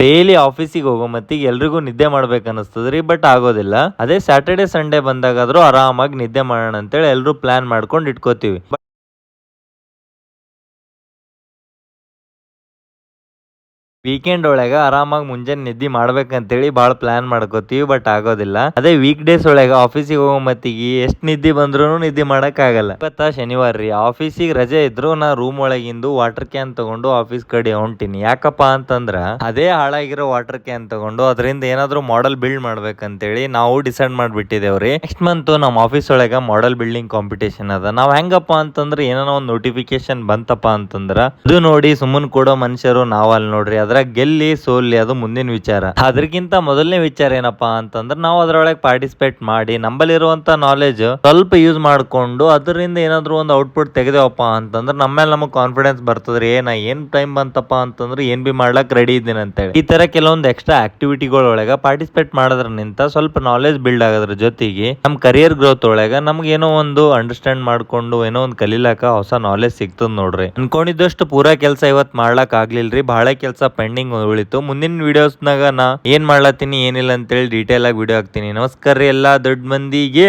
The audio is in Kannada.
ಡೈಲಿ ಆಫೀಸಿಗೆ ಹೋಗೋ ಮತ್ತಿಗೆ ಎಲ್ರಿಗೂ ನಿದ್ದೆ ಮಾಡ್ಬೇಕು ಅನಿಸ್ತದ್ರಿ, ಬಟ್ ಆಗೋದಿಲ್ಲ. ಅದೇ ಸ್ಯಾಟರ್ಡೆ ಸಂಡೇ ಬಂದಾಗಾದ್ರೂ ಆರಾಮಾಗಿ ನಿದ್ದೆ ಮಾಡೋಣ ಅಂತೇಳಿ ಎಲ್ರು ಪ್ಲಾನ್ ಮಾಡ್ಕೊಂಡು ಇಟ್ಕೋತೀವಿ. ವೀಕೆಂಡ್ ಒಳಗ ಆರಾಮಾಗಿ ಮುಂಜಾನೆ ನಿದ್ದೆ ಮಾಡ್ಬೇಕಂತೇಳಿ ಬಾಳ ಪ್ಲಾನ್ ಮಾಡ್ಕೋತೀವಿ, ಬಟ್ ಆಗೋದಿಲ್ಲ. ಅದೇ ವೀಕ್ ಡೇಸ್ ಒಳಗ ಆಫೀಸಿಗೆ ಹೋಗೋ ಮತ್ತಿಗೆ ಎಷ್ಟ್ ನಿದ್ದೆ ಬಂದ್ರು ನಿದ್ದೆ ಮಾಡಕ್ ಆಗಲ್ಲ. ಇವತ್ತ ಶನಿವಾರ ರೀ, ಆಫೀಸಿಗೆ ರಜೆ ಇದ್ರು ನಾ ರೂಮ್ ಒಳಗಿಂದು ವಾಟರ್ ಕ್ಯಾನ್ ತಗೊಂಡು ಆಫೀಸ್ ಕಡೆ ಹೊಂಟಿನಿ. ಯಾಕಪ್ಪ ಅಂತಂದ್ರ ಅದೇ ಹಾಳಾಗಿರೋ ವಾಟರ್ ಕ್ಯಾನ್ ತಗೊಂಡು ಅದರಿಂದ ಏನಾದ್ರು ಮಾಡೆಲ್ ಬಿಲ್ಡ್ ಮಾಡ್ಬೇಕಂತೇಳಿ ನಾವು ಡಿಸೈಡ್ ಮಾಡ್ಬಿಟ್ಟಿದೇವ್ರಿ. ನೆಕ್ಸ್ಟ್ ಮಂತ್ ನಮ್ಮ ಆಫೀಸ್ ಒಳಗ ಮಾಡೆಲ್ ಬಿಲ್ಡಿಂಗ್ ಕಾಂಪಿಟೇಷನ್ ಅದ. ನಾವ್ ಹೆಂಗಪ್ಪ ಅಂತಂದ್ರ ಏನೋ ಒಂದು ನೋಟಿಫಿಕೇಶನ್ ಬಂತಪ್ಪ ಅಂತಂದ್ರ ಅದು ನೋಡಿ ಸುಮ್ಮನ್ ಕೊಡೋ ಮನುಷ್ಯರು ನಾವಲ್ ನೋಡ್ರಿ. ಅದ್ರಾಗ ಗೆಲ್ಲಿ ಸೋಲ್ಲಿ ಅದು ಮುಂದಿನ ವಿಚಾರ. ಅದ್ರಕ್ಕಿಂತ ಮೊದಲನೇ ವಿಚಾರ ಏನಪ್ಪಾ ಅಂತಂದ್ರೆ ನಾವು ಅದ್ರೊಳಗೆ ಪಾರ್ಟಿಸಿಪೇಟ್ ಮಾಡಿ ನಂಬಲ್ಲಿರುವಂತ ನಾಲೆಜ್ ಸ್ವಲ್ಪ ಯೂಸ್ ಮಾಡ್ಕೊಂಡು ಅದರಿಂದ ಏನಾದ್ರು ಒಂದು ಔಟ್ಪುಟ್ ತೆಗೆದೇವಪ್ಪ ಅಂತಂದ್ರೆ ನಮ್ಮ ಮೇಲೆ ನಮಗ್ ಕಾನ್ಫಿಡೆನ್ಸ್ ಬರ್ತದ್ರಿ. ಏನ್ ಟೈಮ್ ಬಂತಪ್ಪ ಅಂತಂದ್ರೆ ಏನ್ ಬಿ ಮಾಡ್ಲಕ್ ರೆಡಿ ಇದ್ದೀನಿ ಅಂತೇಳಿ. ಈ ತರ ಕೆಲವೊಂದು ಎಕ್ಸ್ಟ್ರಾ ಆಕ್ಟಿವಿಟಿಗಳೊಳಗ ಪಾರ್ಟಿಸಿಪೇಟ್ ಮಾಡೋದ್ರನಿಂತ ಸ್ವಲ್ಪ ನಾಲೆಜ್ ಬಿಲ್ಡ್ ಆಗೋದ್ರ ಜೊತೆಗೆ ನಮ್ ಕರಿಯರ್ ಗ್ರೋತ್ ಒಳಗ ನಮ್ಗೆ ಏನೋ ಒಂದು ಅಂಡರ್ಸ್ಟ್ಯಾಂಡ್ ಮಾಡ್ಕೊಂಡು ಏನೋ ಒಂದು ಕಲಿಲಾಕ ಹೊಸ ನಾಲೆಜ್ ಸಿಗ್ತದ ನೋಡ್ರಿ. ಅನ್ಕೊಂಡಿದ್ದಷ್ಟು ಪೂರಾ ಕೆಲಸ ಇವತ್ ಮಾಡ್ಲಾಕ್ ಆಗ್ಲಿಲ್ರಿ, ಬಹಳ ಕೆಲಸ ಪೆಂಡಿಂಗ್ ಉಳಿತು. ಮುಂದಿನ ವಿಡಿಯೋಸ್ನಾಗ ನಾ ಏನ್ ಮಾಡ್ಲತ್ತೀನಿ ಏನಿಲ್ಲ ಅಂತೇಳಿ ಡೀಟೇಲ್ ಆಗಿ ವಿಡಿಯೋ ಹಾಕ್ತೀನಿ. ನಮಸ್ಕಾರ ರೀ ಎಲ್ಲಾ ದೊಡ್ಡ ಮಂದಿಗೆ.